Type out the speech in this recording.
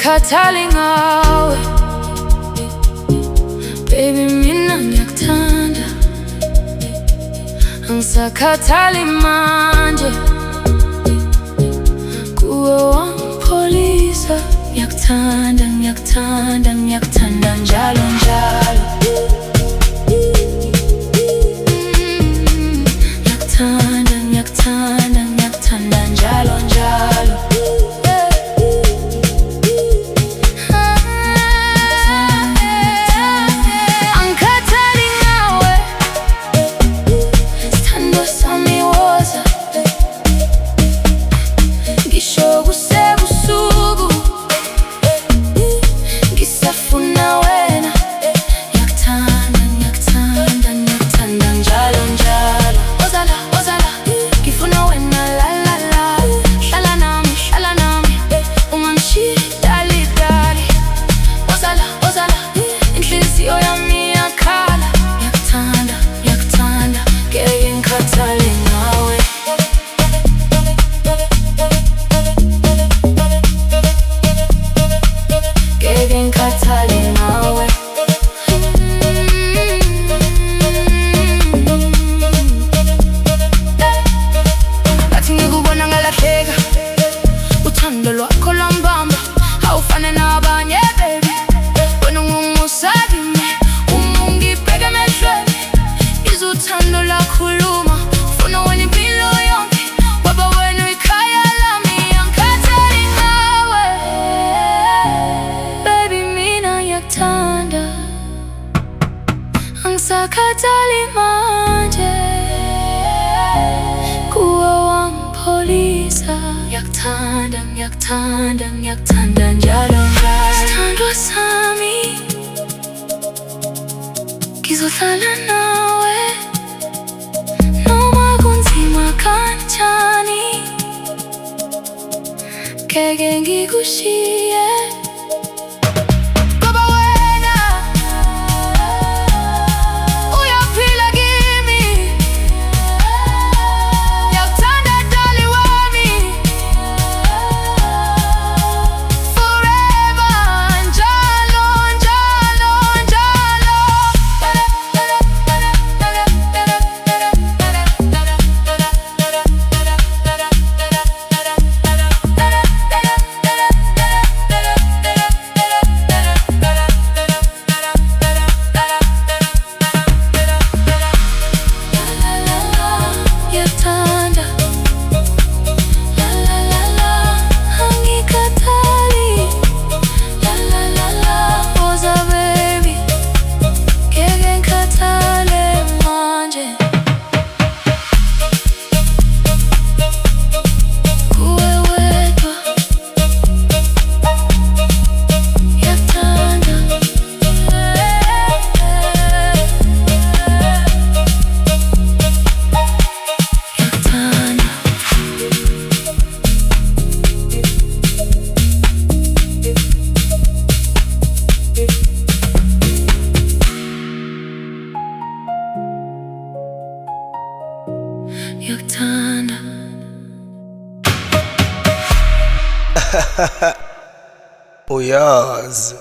Angikhathali ngawe baby, mina ngiyak'thanda. Angisakhathali manje, kuwe wangipholisa. Ngiyak'thanda, ngiyak'thanda, ngiyak'thanda njalo njalo. Ngiyak'thanda, ngiyak'thanda, ngiyak'thanda njalo njalo. Uthando lwakho lwambamba, awufane nabanye baby. Wena ungumusa kimi, ungibheke emehlweni. Izwi uthando lakhuluma, ufuna wena impilo yonke. Ngoba wena uyikhaya lami, angikhathali ngawe baby, mina ngiyak'thanda. Angisakhathali manje, kuwe wangipholisa. Ngiyak'thanda, ngiyak'thanda, ngiyak'thanda njalo njalo. Sithandwa sami, ngizohlala nawe noma kunzima kanjani. Ngeke ngikushiye. Ngiyak'thanda. Uyazi